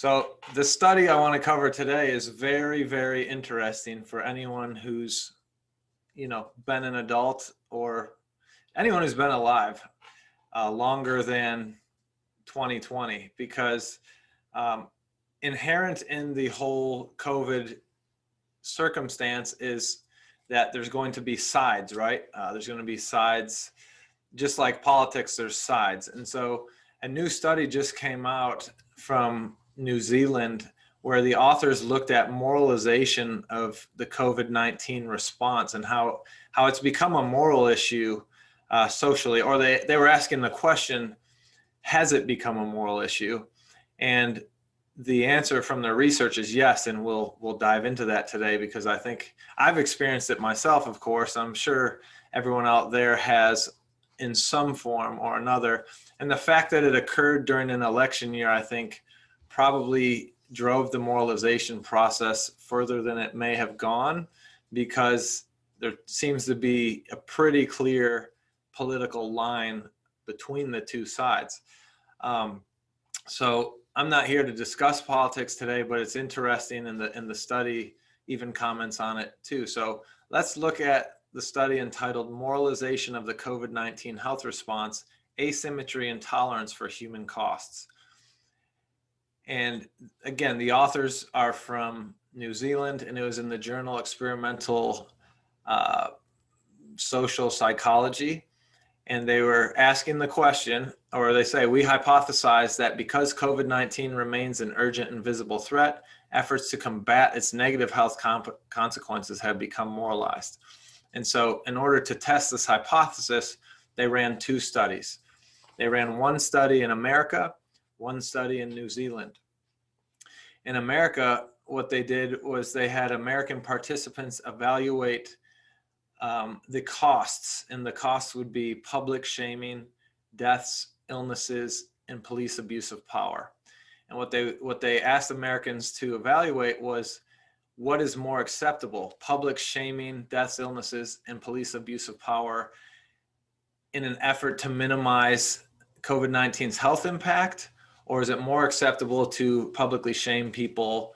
So the study I want to cover today is very, very interesting for anyone who's, been an adult or anyone who's been alive longer than 2020, because inherent in the whole COVID circumstance is that there's going to be sides, right? There's going to be sides, just like politics, there's sides. And so a new study just came out from New Zealand where the authors looked at moralization of the COVID-19 response and how it's become a moral issue socially, or they were asking the question, has it become a moral issue? And the answer from the research is yes, and we'll dive into that today, because I think I've experienced it myself, of course. I'm sure everyone out there has in some form or another. And the fact that it occurred during an election year, I think, probably drove the moralization process further than it may have gone, because there seems to be a pretty clear political line between the two sides. So I'm not here to discuss politics today, but it's interesting, and the study even comments on it too. So let's look at the study entitled Moralization of the COVID-19 Health Response, Asymmetry and Tolerance for Human Costs. And again, the authors are from New Zealand, and it was in the journal Experimental Social Psychology. And they were asking the question, or they say, we hypothesize that because COVID-19 remains an urgent and visible threat, efforts to combat its negative health consequences have become moralized. And so in order to test this hypothesis, they ran two studies. They ran one study in America, one study in New Zealand. In America, what they did was they had American participants evaluate the costs, and the costs would be public shaming, deaths, illnesses, and police abuse of power. And what they asked Americans to evaluate was, what is more acceptable, public shaming, deaths, illnesses, and police abuse of power, in an effort to minimize COVID-19's health impact? Or is it more acceptable to publicly shame people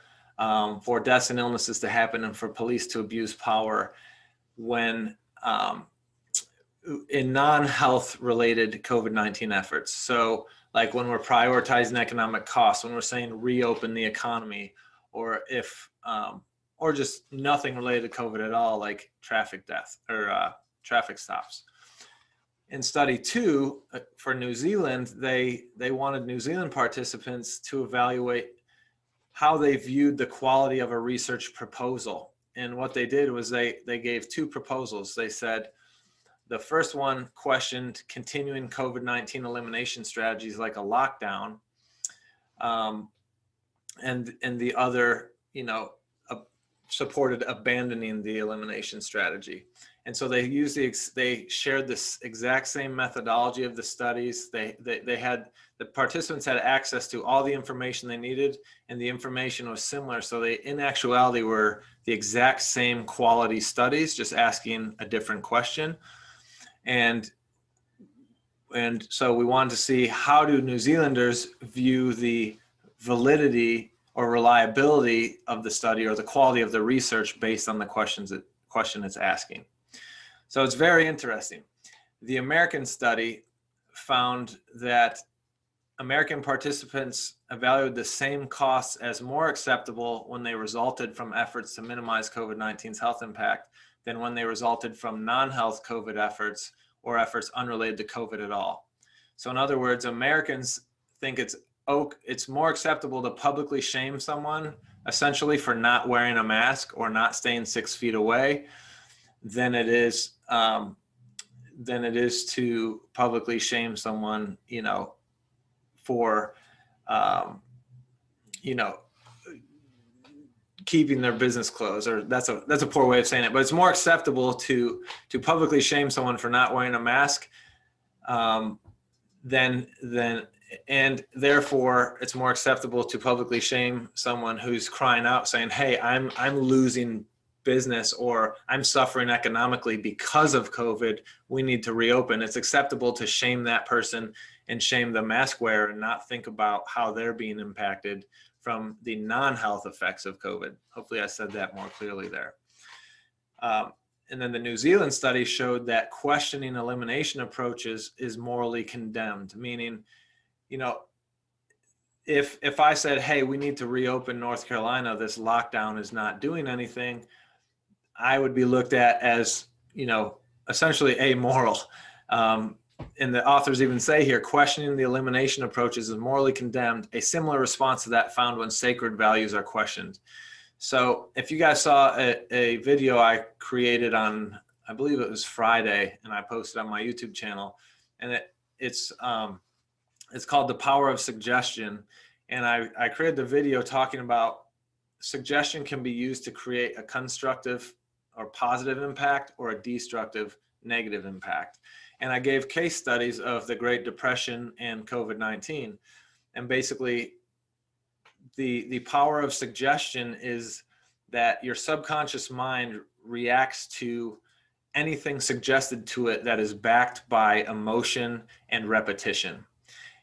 for deaths and illnesses to happen and for police to abuse power when in non-health related COVID-19 efforts? So like when we're prioritizing economic costs, when we're saying reopen the economy, or if or just nothing related to COVID at all, like traffic death or traffic stops. In study two for New Zealand, they wanted New Zealand participants to evaluate how they viewed the quality of a research proposal. And what they did was they gave two proposals. They said the first one questioned continuing COVID-19 elimination strategies like a lockdown, and the other, supported abandoning the elimination strategy. And so they shared this exact same methodology of the studies. The participants had access to all the information they needed, and the information was similar. So they, in actuality, were the exact same quality studies, just asking a different question. And so we wanted to see, how do New Zealanders view the validity or reliability of the study, or the quality of the research based on the question it's asking. So it's very interesting. The American study found that American participants evaluated the same costs as more acceptable when they resulted from efforts to minimize COVID-19's health impact than when they resulted from non-health COVID efforts or efforts unrelated to COVID at all. So in other words, Americans think it's more acceptable to publicly shame someone essentially for not wearing a mask or not staying 6 feet away than it is to publicly shame someone, for, keeping their business closed. Or that's a poor way of saying it, but it's more acceptable to publicly shame someone for not wearing a mask and therefore it's more acceptable to publicly shame someone who's crying out saying, hey, I'm losing business, or I'm suffering economically because of COVID, we need to reopen. It's acceptable to shame that person and shame the mask wearer and not think about how they're being impacted from the non-health effects of COVID. Hopefully I said that more clearly there. And then the New Zealand study showed that questioning elimination approaches is morally condemned, meaning, you know, if I said, hey, we need to reopen North Carolina, this lockdown is not doing anything, I would be looked at as, you know, essentially amoral. And the authors even say here, questioning the elimination approaches is morally condemned. A similar response to that found when sacred values are questioned. So if you guys saw a video I created on, I believe it was Friday, and I posted on my YouTube channel, and it's called The Power of Suggestion. And I created the video talking about suggestion can be used to create a constructive or positive impact or a destructive negative impact. And I gave case studies of the Great Depression and COVID-19. And basically, the power of suggestion is that your subconscious mind reacts to anything suggested to it that is backed by emotion and repetition.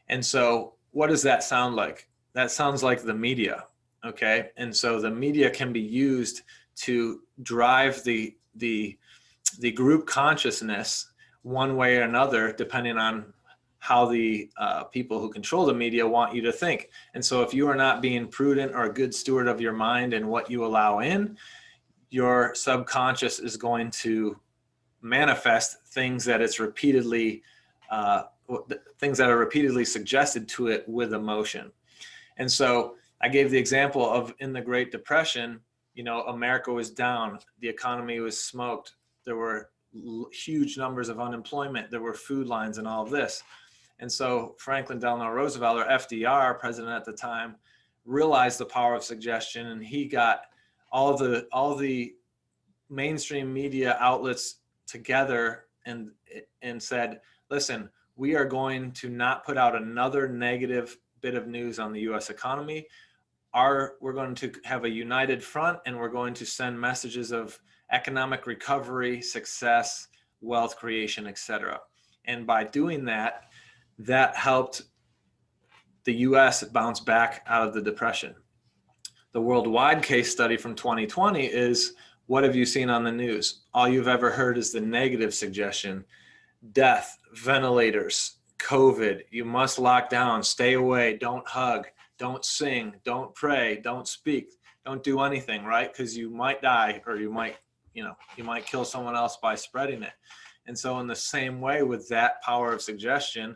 And so what does that sound like? That sounds like the media, okay? And so the media can be used to drive the group consciousness one way or another, depending on how the people who control the media want you to think. And so if you are not being prudent or a good steward of your mind and what you allow in, your subconscious is going to manifest things that it's repeatedly, things that are repeatedly suggested to it with emotion. And so I gave the example of in the Great Depression, you know, America was down, the economy was smoked, there were huge numbers of unemployment, there were food lines and all of this. And so Franklin Delano Roosevelt, or FDR, president at the time, realized the power of suggestion, and he got all the mainstream media outlets together and said, listen, we are going to not put out another negative bit of news on the US economy. We're going to have a united front, and we're going to send messages of economic recovery, success, wealth creation, etc. And by doing that, that helped the US bounce back out of the Depression. The worldwide case study from 2020 is, what have you seen on the news? All you've ever heard is the negative suggestion: death, ventilators, COVID, you must lock down, stay away, don't hug, don't sing, don't pray, don't speak, don't do anything, right? Because you might die, or you might kill someone else by spreading it. And so in the same way with that power of suggestion,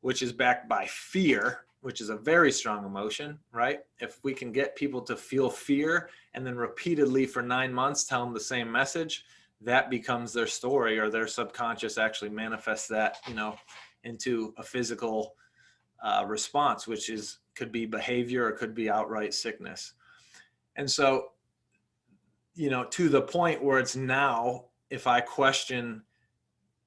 which is backed by fear, which is a very strong emotion, right? If we can get people to feel fear and then repeatedly for 9 months tell them the same message, that becomes their story, or their subconscious actually manifests that, you know, into a physical response, which could be behavior or could be outright sickness. And so, you know, to the point where it's now, if I question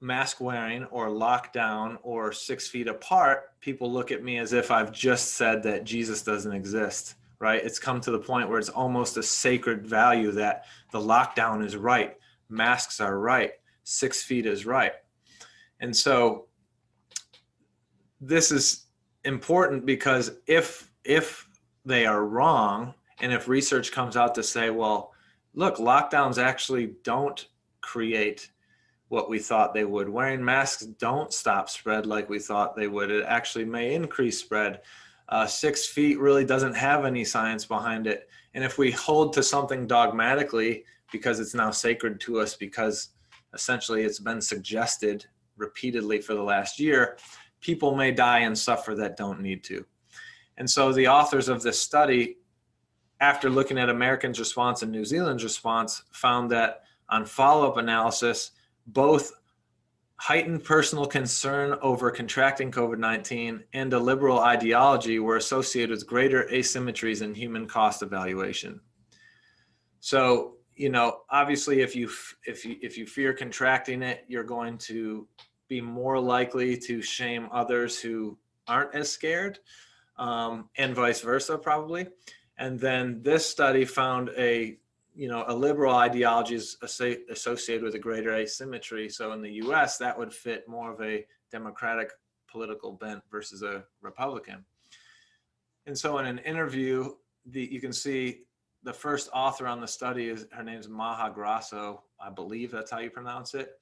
mask wearing or lockdown or 6 feet apart, people look at me as if I've just said that Jesus doesn't exist, right? It's come to the point where it's almost a sacred value that the lockdown is right, masks are right, 6 feet is right. And so this is important, because if they are wrong, and if research comes out to say, well, look, lockdowns actually don't create what we thought they would. Wearing masks don't stop spread like we thought they would. It actually may increase spread. 6 feet really doesn't have any science behind it. And if we hold to something dogmatically because it's now sacred to us, because essentially it's been suggested repeatedly for the last year, people may die and suffer that don't need to. And so the authors of this study, after looking at Americans' response and New Zealand's response, found that on follow-up analysis, both heightened personal concern over contracting COVID-19 and a liberal ideology were associated with greater asymmetries in human cost evaluation. So, you know, obviously if you fear contracting it, you're going to be more likely to shame others who aren't as scared, and vice versa probably. And then this study found a liberal ideology is associated with a greater asymmetry. So in the US, that would fit more of a Democratic political bent versus a Republican. And so in an interview you can see the first author on the study is, her name's Maha Grasso, I believe that's how you pronounce it.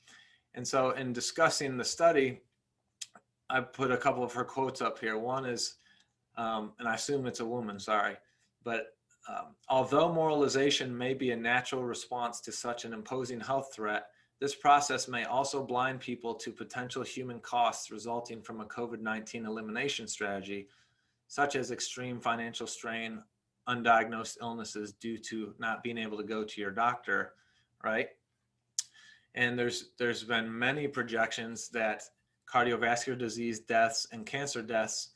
And so in discussing the study, I put a couple of her quotes up here. One is, and I assume it's a woman, sorry, but although moralization may be a natural response to such an imposing health threat, this process may also blind people to potential human costs resulting from a COVID-19 elimination strategy, such as extreme financial strain, undiagnosed illnesses due to not being able to go to your doctor, right? And there's been many projections that cardiovascular disease deaths and cancer deaths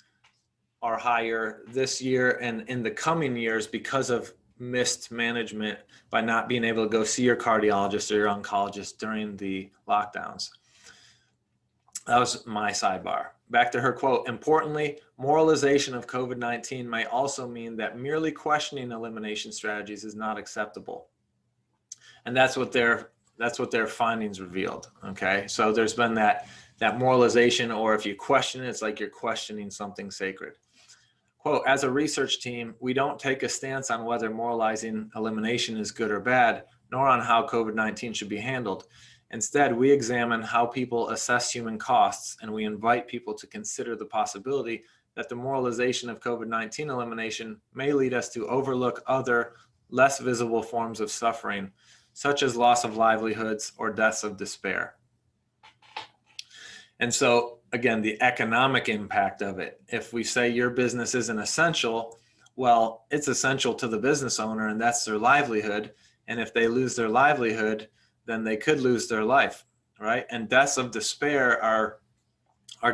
are higher this year and in the coming years because of missed management by not being able to go see your cardiologist or your oncologist during the lockdowns. That was my sidebar. Back to her quote. Importantly, moralization of COVID-19 may also mean that merely questioning elimination strategies is not acceptable. And that's what their findings revealed. Okay. So there's been that moralization, or if you question it, it's like you're questioning something sacred. Quote, as a research team, we don't take a stance on whether moralizing elimination is good or bad, nor on how COVID-19 should be handled. Instead, we examine how people assess human costs, and we invite people to consider the possibility that the moralization of COVID-19 elimination may lead us to overlook other, less visible forms of suffering, such as loss of livelihoods or deaths of despair. And so, again, the economic impact of it. If we say your business isn't essential, well, it's essential to the business owner, and that's their livelihood. And if they lose their livelihood, then they could lose their life, right? And deaths of despair are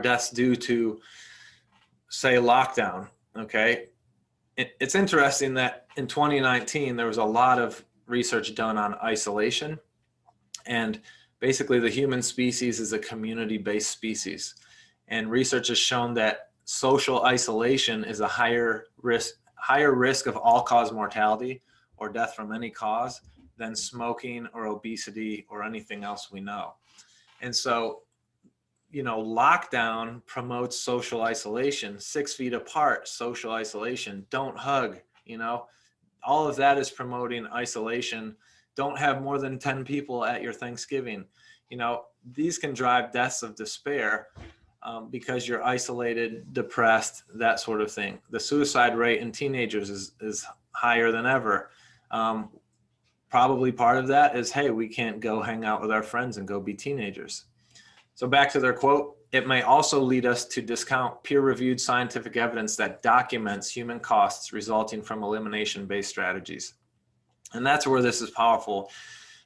deaths due to, say, lockdown, okay? It's interesting that in 2019, there was a lot of research done on isolation. And basically, the human species is a community-based species. And research has shown that social isolation is a higher risk of all-cause mortality or death from any cause than smoking or obesity or anything else we know. And so, lockdown promotes social isolation, 6 feet apart, social isolation, don't hug, all of that is promoting isolation. Don't have more than 10 people at your Thanksgiving. These can drive deaths of despair because you're isolated, depressed, that sort of thing. The suicide rate in teenagers is higher than ever. Probably part of that is, hey, we can't go hang out with our friends and go be teenagers. So back to their quote, it may also lead us to discount peer-reviewed scientific evidence that documents human costs resulting from elimination-based strategies. And that's where this is powerful,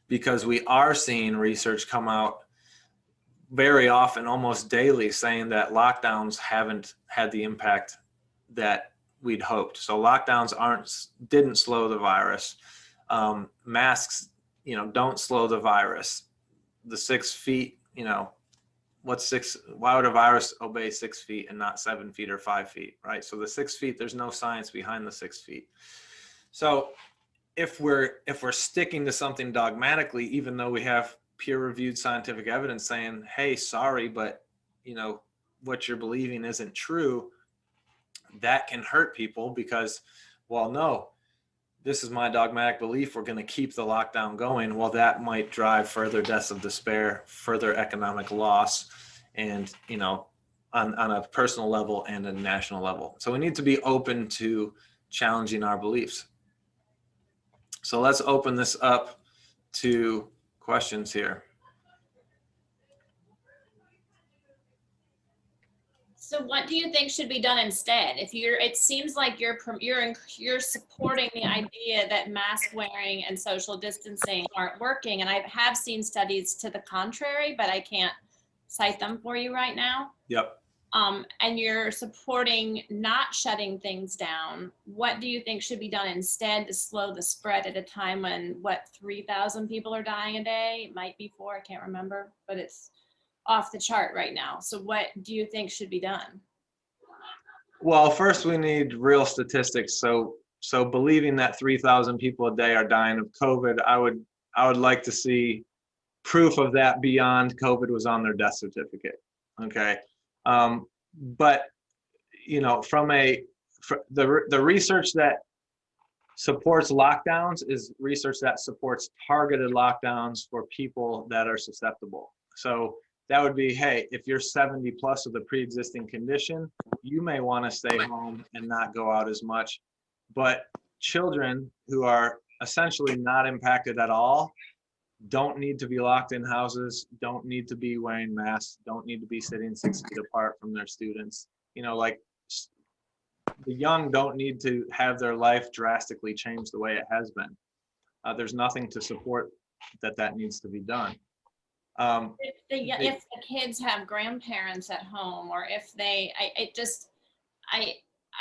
because we are seeing research come out very often, almost daily, saying that lockdowns haven't had the impact that we'd hoped. So lockdowns didn't slow the virus. Masks, don't slow the virus. The 6 feet, why would a virus obey 6 feet and not 7 feet or 5 feet, right? So the 6 feet, there's no science behind the 6 feet. So if we're sticking to something dogmatically, even though we have peer-reviewed scientific evidence saying, hey, sorry, but what you're believing isn't true, that can hurt people because, well, no, this is my dogmatic belief, we're going to keep the lockdown going. Well, that might drive further deaths of despair, further economic loss, and on a personal level and a national level. So we need to be open to challenging our beliefs. So let's open this up to questions here. So what do you think should be done instead? It seems like you're supporting the idea that mask wearing and social distancing aren't working, and I have seen studies to the contrary, but I can't cite them for you right now. Yep. And you're supporting not shutting things down. What do you think should be done instead to slow the spread at a time when 3,000 people are dying a day? It might be 4, I can't remember, but it's off the chart right now. So what do you think should be done? Well, first we need real statistics. So believing that 3,000 people a day are dying of COVID, I would like to see proof of that beyond COVID was on their death certificate. Okay. But from the research that supports lockdowns is research that supports targeted lockdowns for people that are susceptible. So that would be, hey, if you're 70 plus with a pre-existing condition, you may want to stay home and not go out as much. But children who are essentially not impacted at all don't need to be locked in houses, don't need to be wearing masks, don't need to be sitting 6 feet apart from their students. You know, like the young don't need to have their life drastically change the way it has been. There's nothing to support that needs to be done. If the kids have grandparents at home, or if they, I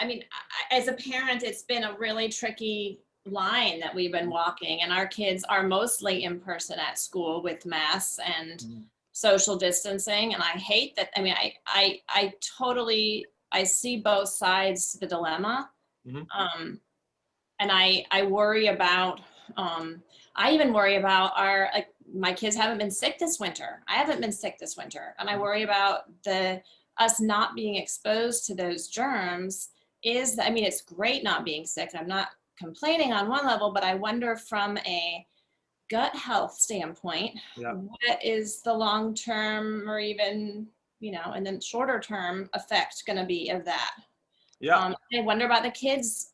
mean, as a parent, it's been a really tricky line that we've been walking, and our kids are mostly in person at school with masks and social distancing. And I hate that. I mean, I totally, I see both sides to the dilemma. And I worry about, I even worry about like, my kids haven't been sick this winter. I haven't been sick this winter. And I worry about us not being exposed to those germs. I mean, it's great not being sick. I'm not complaining on one level, but I wonder from a gut health standpoint, what is the long-term, or even, and then shorter term effect going to be of that? I wonder about the kids,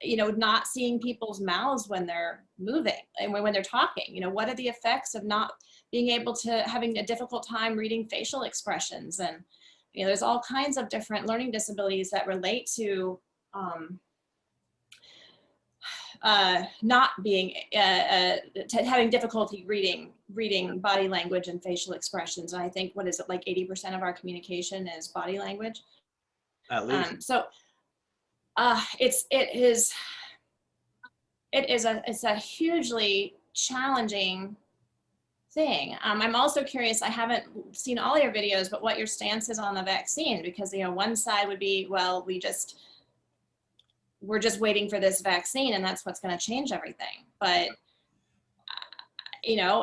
not seeing people's mouths when they're moving and when they're talking. What are the effects of not being able to, having a difficult time reading facial expressions? And there's all kinds of different learning disabilities that relate to not being having difficulty reading body language and facial expressions. And I think, what is it, like 80% of our communication is body language, at least. So it's a hugely challenging thing. I'm also curious, I haven't seen all your videos, but what your stance is on the vaccine, because one side would be, well, we're just waiting for this vaccine and that's what's going to change everything. But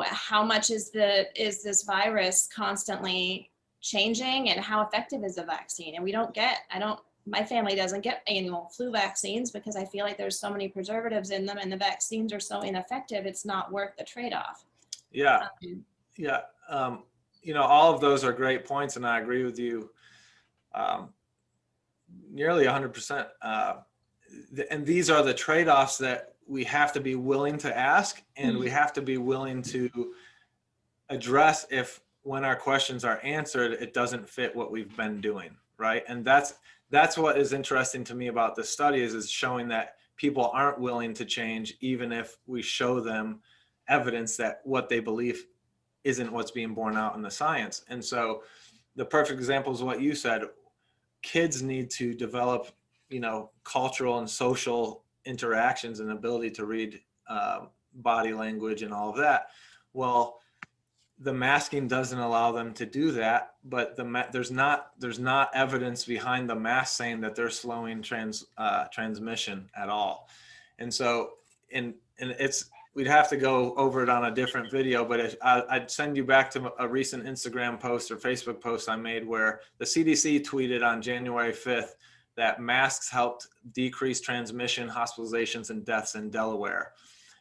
how much is this virus constantly changing, and how effective is the vaccine? And my family doesn't get annual flu vaccines because I feel like there's so many preservatives in them, and the vaccines are so ineffective, it's not worth the trade-off. All of those are great points, and I agree with you nearly 100%. And these are the trade-offs that we have to be willing to ask, and we have to be willing to address if, when our questions are answered, it doesn't fit what we've been doing, right? And that's what is interesting to me about this study, is showing that people aren't willing to change, even if we show them evidence that what they believe isn't what's being borne out in the science. And so the perfect example is what you said. Kids need to develop, cultural and social interactions and ability to read body language and all of that. Well, the masking doesn't allow them to do that, but there's not evidence behind the mask saying that they're slowing transmission at all. And so, and we'd have to go over it on a different video, but I'd send you back to a recent Instagram post or Facebook post I made, where the CDC tweeted on January 5th that masks helped decrease transmission, hospitalizations, and deaths in Delaware.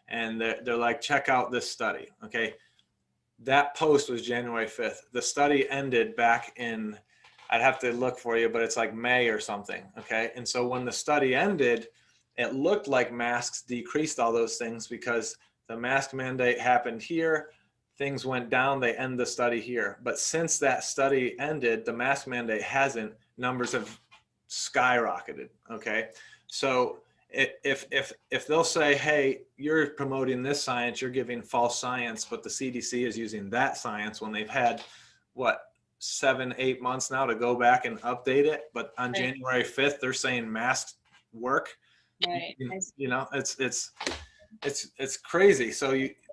And they're like, check out this study, okay? That post was January 5th. The study ended back in, I'd have to look for you, but it's like May or something, okay? And so when the study ended, it looked like masks decreased all those things because the mask mandate happened here, things went down, they end the study here. But since that study ended, the mask mandate hasn't, numbers have skyrocketed, okay? So if they'll say, hey, you're promoting this science, you're giving false science, but the CDC is using that science, when they've had, 7-8 months now to go back and update it. But on January 5th, they're saying masks work. Right. It's crazy. So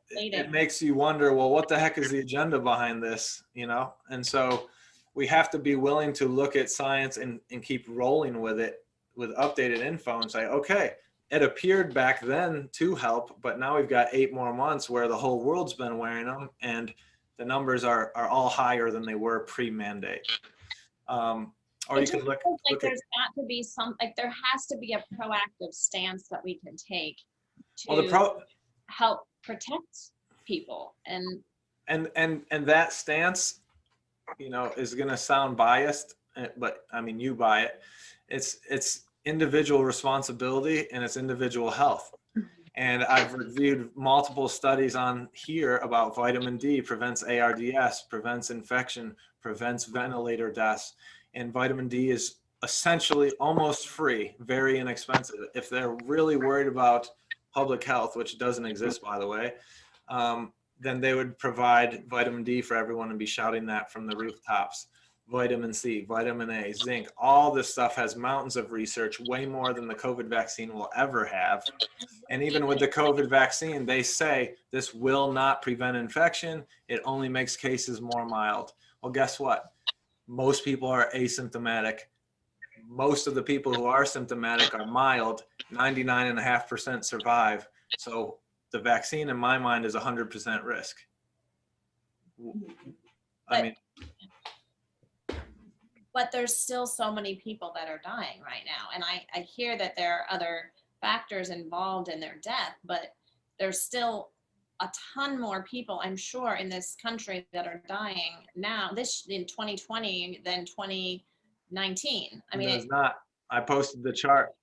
it makes you wonder, well, what the heck is the agenda behind this? And so we have to be willing to look at science and keep rolling with it, with updated info, and say, okay, it appeared back then to help, but now we've got 8 more months where the whole world's been wearing them, and the numbers are all higher than they were pre-mandate. Or you can look there's got to be there has to be a proactive stance that we can take Well, to help protect people. And that stance, you know, is going to sound biased, but I mean, you buy it. It's individual responsibility and it's individual health. And I've reviewed multiple studies on here about vitamin D prevents ARDS, prevents infection, prevents ventilator deaths. And vitamin D is essentially almost free, very inexpensive. If they're really worried about public health, which doesn't exist, by the way, then they would provide vitamin D for everyone and be shouting that from the rooftops. Vitamin C, vitamin A, zinc, all this stuff has mountains of research, way more than the COVID vaccine will ever have. And even with the COVID vaccine, they say this will not prevent infection. It only makes cases more mild. Well, guess what? Most people are asymptomatic. Most of the people who are symptomatic are mild. 99.5% survive. So the vaccine, in my mind, is 100% risk. I mean, but there's still so many people that are dying right now. And I hear that there are other factors involved in their death, but there's still a ton more people, I'm sure, in this country that are dying now, this in 2020 than 2019. I mean, it's not. I posted the chart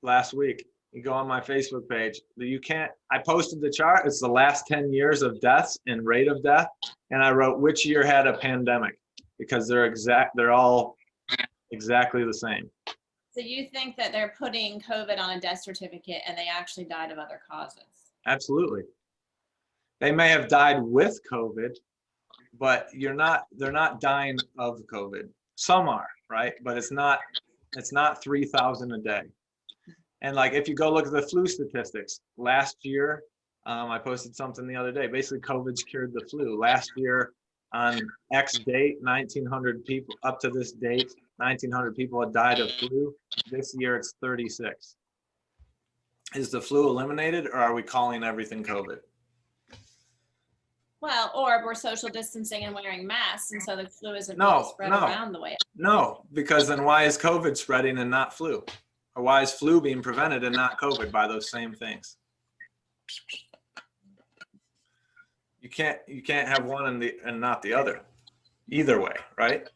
last week. You go on my Facebook page. I posted the chart. It's the last 10 years of deaths and rate of death. And I wrote which year had a pandemic, because they're all exactly the same. So you think that they're putting COVID on a death certificate and they actually died of other causes? Absolutely. They may have died with COVID, but they're not dying of COVID. Some are, right? But it's not 3,000 a day. And like, if you go look at the flu statistics, last year, I posted something the other day, basically COVID's cured the flu. Last year on X date, 1,900 people, up to this date, 1,900 people had died of flu. This year it's 36. Is the flu eliminated, or are we calling everything COVID? Well, or we're social distancing and wearing masks, and so the flu isn't No, being spread no. around the way. No, because then why is COVID spreading and not flu? Or why is flu being prevented and not COVID by those same things? You can't have one and not the other. Either way, right?